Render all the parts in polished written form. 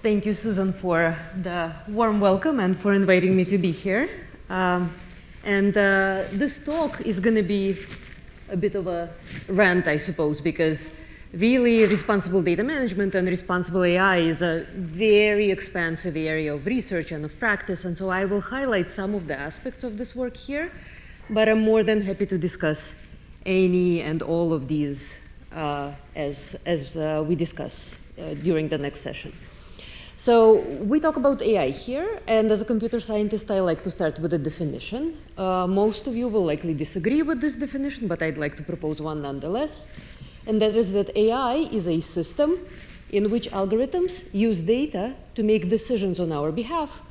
Thank you, Susan, for the warm welcome and for inviting me to be here. This talk is going to be a bit of a rant, I suppose, because really responsible data management and responsible AI is a very expansive area of research and of practice, and so I will highlight some of the aspects of this work here, but I'm more than happy to discuss any and all of these as we discuss during the next session. So we talk about AI here, and as a computer scientist, I like to start with a definition. Most of you will likely disagree with this definition, but I'd like to propose one nonetheless. And that is that AI is a system in which algorithms use data to make decisions on our behalf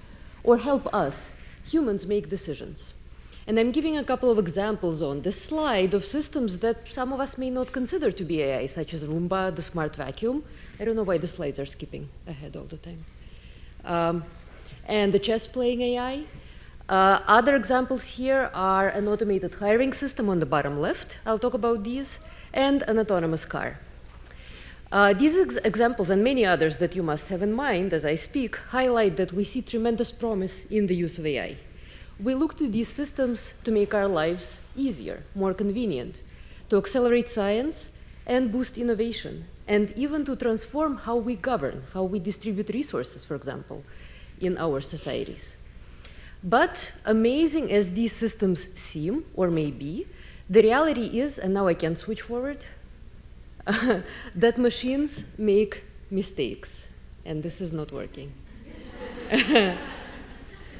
or help us, humans, make decisions. And I'm giving a couple of examples on this slide of systems that some of us may not consider to be AI, such as Roomba, the smart vacuum. I don't know why the slides are skipping ahead all the time. And the chess playing AI. Other examples here are an automated hiring system on the bottom left. I'll talk about these. And an autonomous car. These examples and many others that you must have in mind as I speak highlight that we see tremendous promise in the use of AI. We look to these systems to make our lives easier, more convenient, to accelerate science and boost innovation, and even to transform how we govern, how we distribute resources, for example, in our societies. But amazing as these systems seem, or may be, the reality is, and now I can switch forward, that machines make mistakes, and this is not working.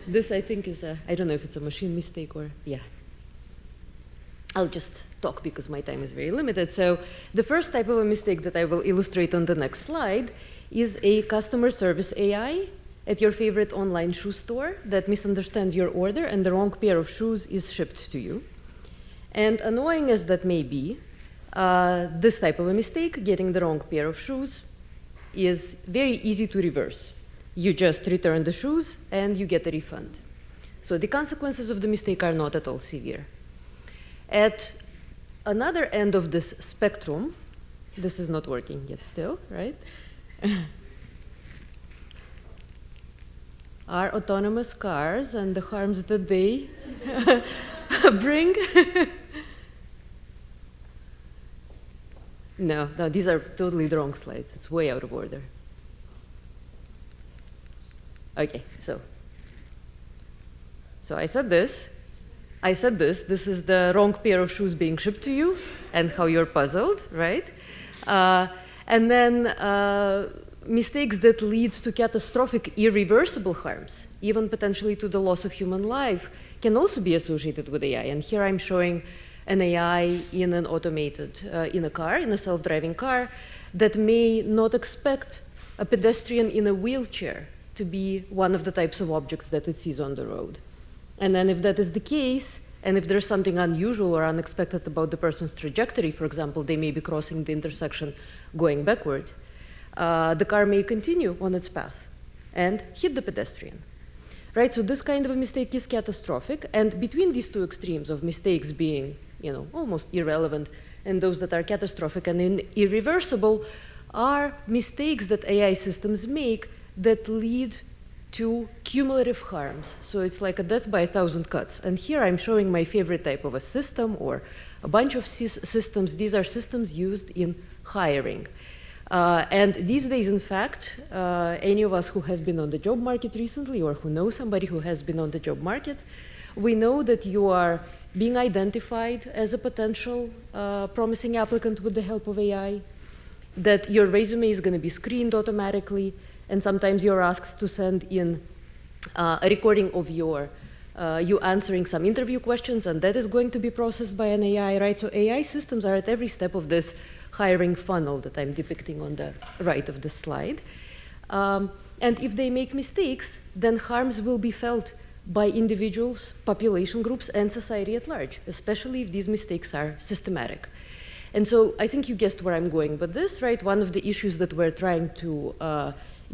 This, I think, is I don't know if it's a machine mistake or, yeah. I'll just talk because my time is very limited. So the first type of a mistake that I will illustrate on the next slide is a customer service AI at your favorite online shoe store that misunderstands your order and the wrong pair of shoes is shipped to you. And annoying as that may be, this type of a mistake, getting the wrong pair of shoes, is very easy to reverse. You just return the shoes and you get a refund. So the consequences of the mistake are not at all severe. At another end of this spectrum, this is not working yet still, right? Are autonomous cars and the harms that they bring. No, these are totally the wrong slides. It's way out of order. Okay, so I said this. This is the wrong pair of shoes being shipped to you and how you're puzzled, right? And then mistakes that lead to catastrophic, irreversible harms, even potentially to the loss of human life, can also be associated with AI. And here I'm showing an AI in an automated, in a self-driving car that may not expect a pedestrian in a wheelchair to be one of the types of objects that it sees on the road. And then if that is the case, and if there's something unusual or unexpected about the person's trajectory, for example, they may be crossing the intersection going backward, the car may continue on its path and hit the pedestrian. Right, so this kind of a mistake is catastrophic, and between these two extremes of mistakes being, almost irrelevant and those that are catastrophic and irreversible are mistakes that AI systems make that lead to cumulative harms. So it's like a death by 1,000 cuts. And here I'm showing my favorite type of a system or a bunch of systems. These are systems used in hiring. And these days, in fact, any of us who have been on the job market recently or who know somebody who has been on the job market, we know that you are being identified as a potential promising applicant with the help of AI, that your resume is going to be screened automatically, and sometimes you're asked to send in a recording of you answering some interview questions, and that is going to be processed by an AI, right? So AI systems are at every step of this hiring funnel that I'm depicting on the right of the slide. And if they make mistakes, then harms will be felt by individuals, population groups, and society at large, especially if these mistakes are systematic. And so I think you guessed where I'm going with this, right? One of the issues that we're trying to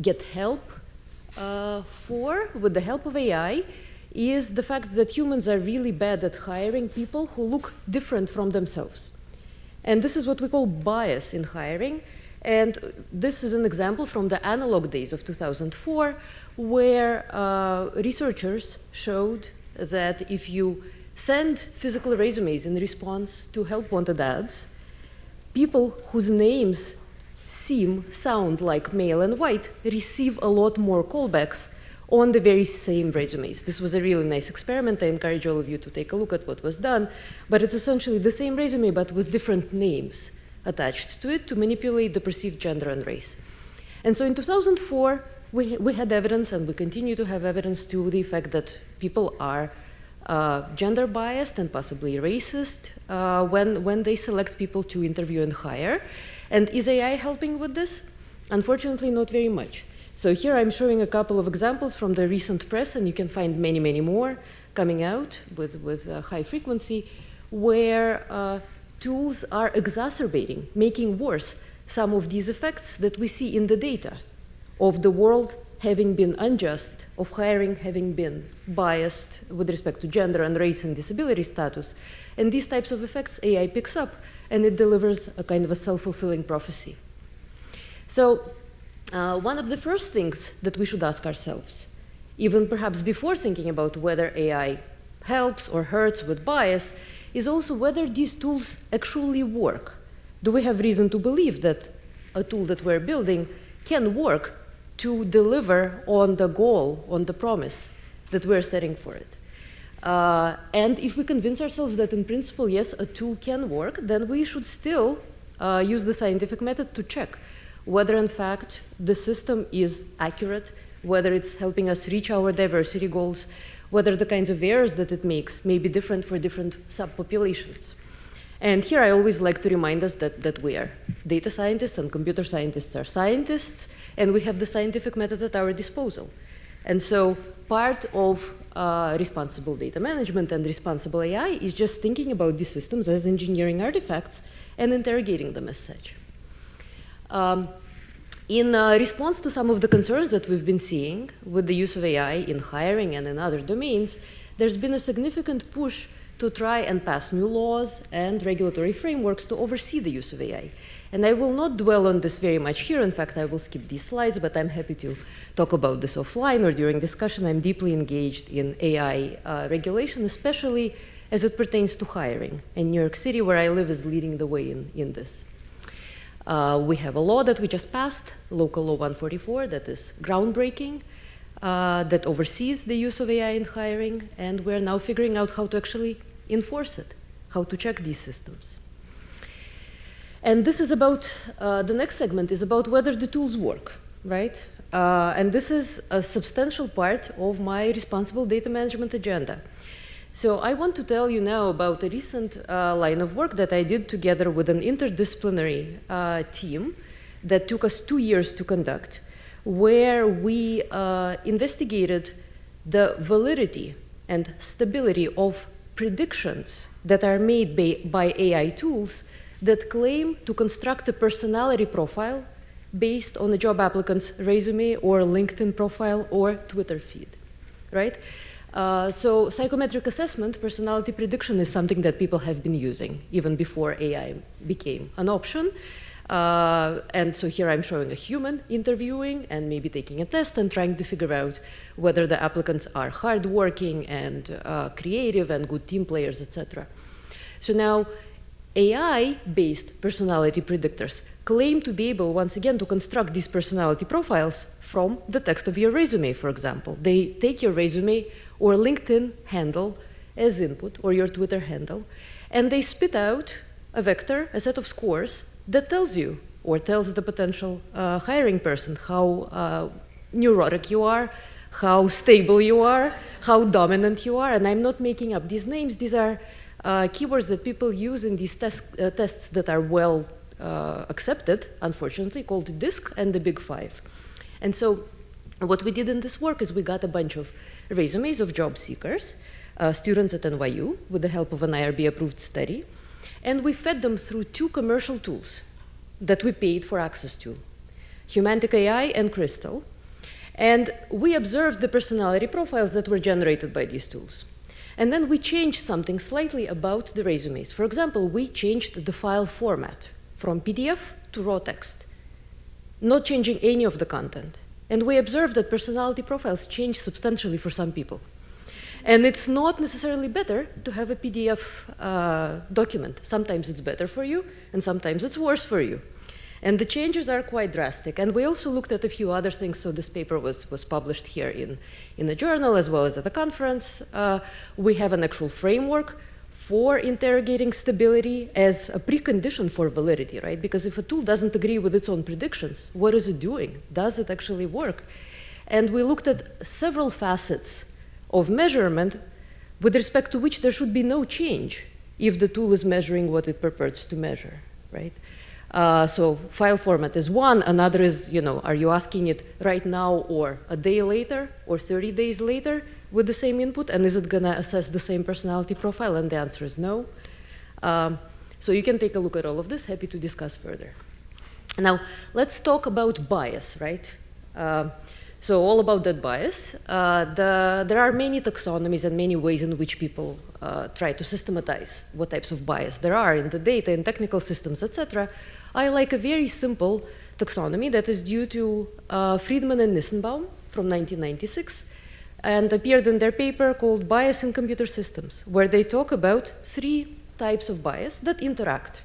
get help for, with the help of AI, is the fact that humans are really bad at hiring people who look different from themselves. And this is what we call bias in hiring. And this is an example from the analog days of 2004, where researchers showed that if you send physical resumes in response to help wanted ads, people whose names sound like male and white receive a lot more callbacks on the very same resumes. This was a really nice experiment. I encourage all of you to take a look at what was done. But it's essentially the same resume, but with different names attached to it to manipulate the perceived gender and race. And so in 2004, we had evidence, and we continue to have evidence to the effect that people are gender biased and possibly racist when they select people to interview and hire. And is AI helping with this? Unfortunately, not very much. So here I'm showing a couple of examples from the recent press, and you can find many, many more coming out with high frequency, where tools are exacerbating, making worse some of these effects that we see in the data of the world having been unjust, of hiring having been biased with respect to gender and race and disability status. And these types of effects AI picks up, and it delivers a kind of a self-fulfilling prophecy. So one of the first things that we should ask ourselves, even perhaps before thinking about whether AI helps or hurts with bias, is also whether these tools actually work. Do we have reason to believe that a tool that we're building can work to deliver on the goal, on the promise that we're setting for it? And if we convince ourselves that in principle, yes, a tool can work, then we should still use the scientific method to check whether in fact the system is accurate, whether it's helping us reach our diversity goals, whether the kinds of errors that it makes may be different for different subpopulations. And here I always like to remind us that we are data scientists and computer scientists are scientists, and we have the scientific method at our disposal. And so part of responsible data management and responsible AI is just thinking about these systems as engineering artifacts and interrogating them as such. In response to some of the concerns that we've been seeing with the use of AI in hiring and in other domains, there's been a significant push to try and pass new laws and regulatory frameworks to oversee the use of AI. And I will not dwell on this very much here. In fact, I will skip these slides, but I'm happy to talk about this offline or during discussion. I'm deeply engaged in AI regulation, especially as it pertains to hiring. And New York City, where I live, is leading the way in this. We have a law that we just passed, Local Law 144, that is groundbreaking, that oversees the use of AI in hiring, and we're now figuring out how to actually enforce it, how to check these systems. And this is about, the next segment is about whether the tools work, right? And this is a substantial part of my responsible data management agenda. So I want to tell you now about a recent line of work that I did together with an interdisciplinary team that took us 2 years to conduct, where we investigated the validity and stability of predictions that are made by AI tools that claim to construct a personality profile based on a job applicant's resume or LinkedIn profile or Twitter feed, right? So psychometric assessment, personality prediction, is something that people have been using even before AI became an option. And so here I'm showing a human interviewing and maybe taking a test and trying to figure out whether the applicants are hardworking and creative and good team players, etc. So now AI-based personality predictors claim to be able, once again, to construct these personality profiles from the text of your resume, for example. They take your resume or LinkedIn handle as input, or your Twitter handle, and they spit out a vector, a set of scores, that tells you, or tells the potential hiring person, how neurotic you are, how stable you are, how dominant you are. And I'm not making up these names. These are keywords that people use in these tests that are well accepted, unfortunately, called DISC and the Big Five. And so what we did in this work is we got a bunch of resumes of job seekers, students at NYU, with the help of an IRB-approved study, and we fed them through 2 commercial tools that we paid for access to, Humantic AI and Crystal. And we observed the personality profiles that were generated by these tools. And then we changed something slightly about the resumes. For example, we changed the file format from PDF to raw text. not changing any of the content. And we observed that personality profiles change substantially for some people. And it's not necessarily better to have a PDF document. Sometimes it's better for you, and sometimes it's worse for you. And the changes are quite drastic. And we also looked at a few other things. So this paper was published here in a journal as well as at the conference. We have an actual framework for interrogating stability as a precondition for validity, right? Because if a tool doesn't agree with its own predictions, what is it doing? Does it actually work? And we looked at several facets of measurement with respect to which there should be no change if the tool is measuring what it purports to measure, right? So file format is one. Another is, are you asking it right now or a day later or 30 days later with the same input? And is it going to assess the same personality profile? And the answer is no. So you can take a look at all of this. Happy to discuss further. Now, let's talk about bias, right? So all about that bias. There are many taxonomies and many ways in which people try to systematize what types of bias there are in the data, in technical systems, etc. I like a very simple taxonomy that is due to Friedman and Nissenbaum from 1996 and appeared in their paper called Bias in Computer Systems, where they talk about 3 types of bias that interact.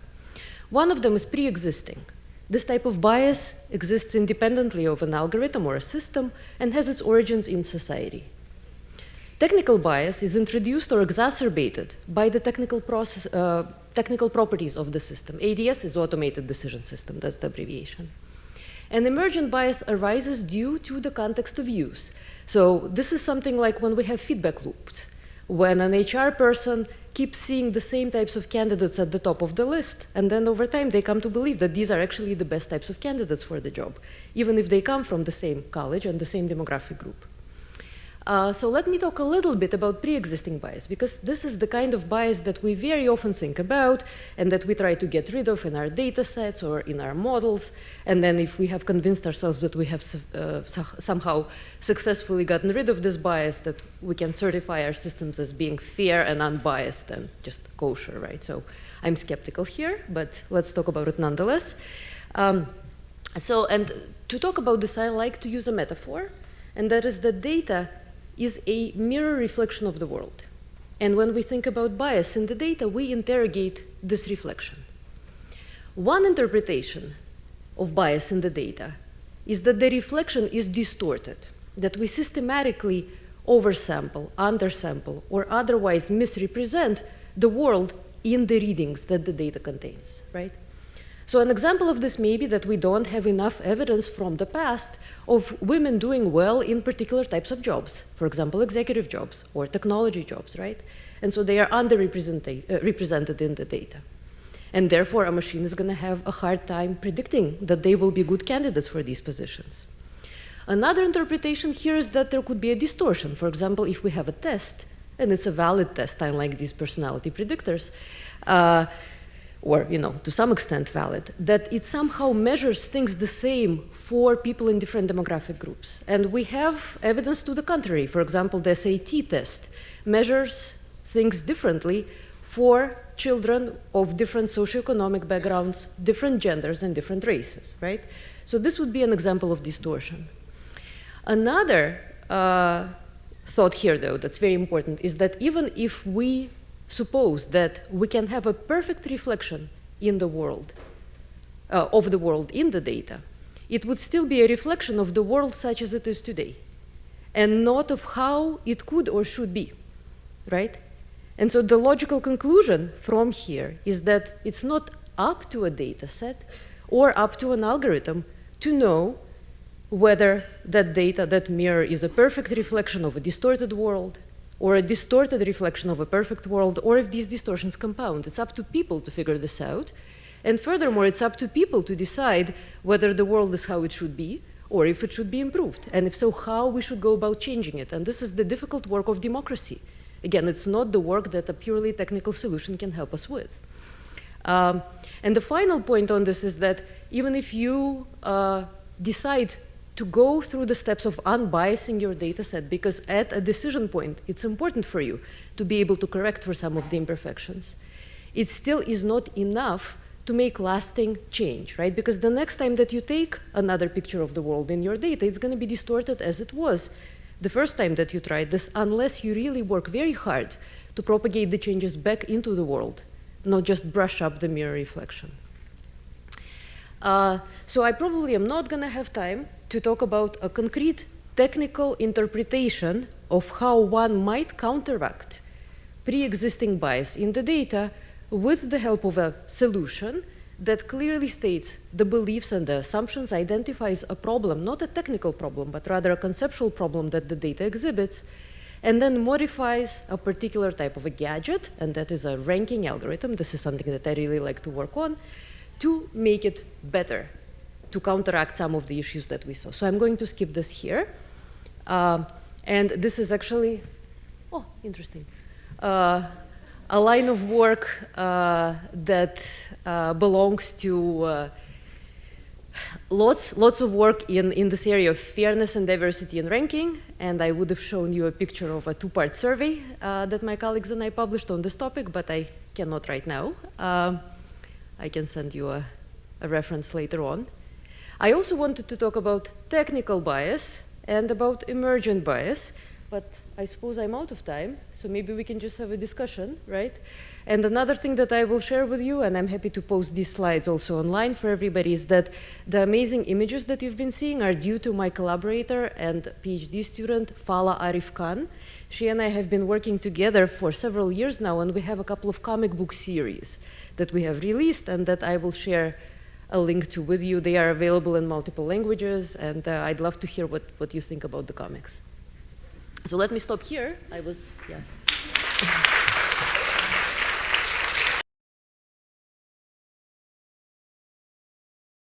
One of them is pre-existing. This type of bias exists independently of an algorithm or a system and has its origins in society. Technical bias is introduced or exacerbated by the technical properties of the system. ADS is Automated Decision System, that's the abbreviation. And emergent bias arises due to the context of use. So this is something like when we have feedback loops. When an HR person keeps seeing the same types of candidates at the top of the list, and then over time they come to believe that these are actually the best types of candidates for the job, even if they come from the same college and the same demographic group. So let me talk a little bit about pre-existing bias, because this is the kind of bias that we very often think about and that we try to get rid of in our data sets or in our models. And then if we have convinced ourselves that we have somehow successfully gotten rid of this bias, that we can certify our systems as being fair and unbiased and just kosher, right? So I'm skeptical here, but let's talk about it nonetheless. And to talk about this, I like to use a metaphor, and that is that data is a mirror reflection of the world. And when we think about bias in the data, we interrogate this reflection. One interpretation of bias in the data is that the reflection is distorted, that we systematically oversample, undersample, or otherwise misrepresent the world in the readings that the data contains, right? So an example of this may be that we don't have enough evidence from the past of women doing well in particular types of jobs, for example, executive jobs or technology jobs, right? And so they are underrepresented in the data. And therefore, a machine is going to have a hard time predicting that they will be good candidates for these positions. Another interpretation here is that there could be a distortion. For example, if we have a test, and it's a valid test, unlike these personality predictors, or to some extent valid, that it somehow measures things the same for people in different demographic groups. And we have evidence to the contrary. For example, the SAT test measures things differently for children of different socioeconomic backgrounds, different genders, and different races, right? So this would be an example of distortion. Another thought here, though, that's very important, is that even if we suppose that we can have a perfect reflection in the world, of the world in the data, it would still be a reflection of the world such as it is today, and not of how it could or should be, right? And so the logical conclusion from here is that it's not up to a data set or up to an algorithm to know whether that data, that mirror, is a perfect reflection of a distorted world, or a distorted reflection of a perfect world, or if these distortions compound. It's up to people to figure this out. And furthermore, it's up to people to decide whether the world is how it should be, or if it should be improved. And if so, how we should go about changing it. And this is the difficult work of democracy. Again, it's not the work that a purely technical solution can help us with. And the final point on this is that even if you decide to go through the steps of unbiasing your data set, because at a decision point, it's important for you to be able to correct for some of the imperfections, it still is not enough to make lasting change, right? Because the next time that you take another picture of the world in your data, it's going to be distorted as it was the first time that you tried this, unless you really work very hard to propagate the changes back into the world, not just brush up the mirror reflection. So I probably am not going to have time to talk about a concrete technical interpretation of how one might counteract pre-existing bias in the data with the help of a solution that clearly states the beliefs and the assumptions, identifies a problem, not a technical problem, but rather a conceptual problem that the data exhibits, and then modifies a particular type of a gadget, and that is a ranking algorithm. This is something that I really like to work on, to make it better, to counteract some of the issues that we saw. So I'm going to skip this here. And this is actually, oh, interesting. A line of work that belongs to lots of work in this area of fairness and diversity in ranking. And I would have shown you a picture of a two-part survey that my colleagues and I published on this topic, but I cannot right now. I can send you a reference later on. I also wanted to talk about technical bias and about emergent bias, but I suppose I'm out of time, so maybe we can just have a discussion, right? And another thing that I will share with you, and I'm happy to post these slides also online for everybody, is that the amazing images that you've been seeing are due to my collaborator and PhD student, Fala Arif Khan. She and I have been working together for several years now, and we have a couple of comic book series that we have released and that I will share a link to with you. They are available in multiple languages, and I'd love to hear what you think about the comics. So let me stop here. I was, yeah.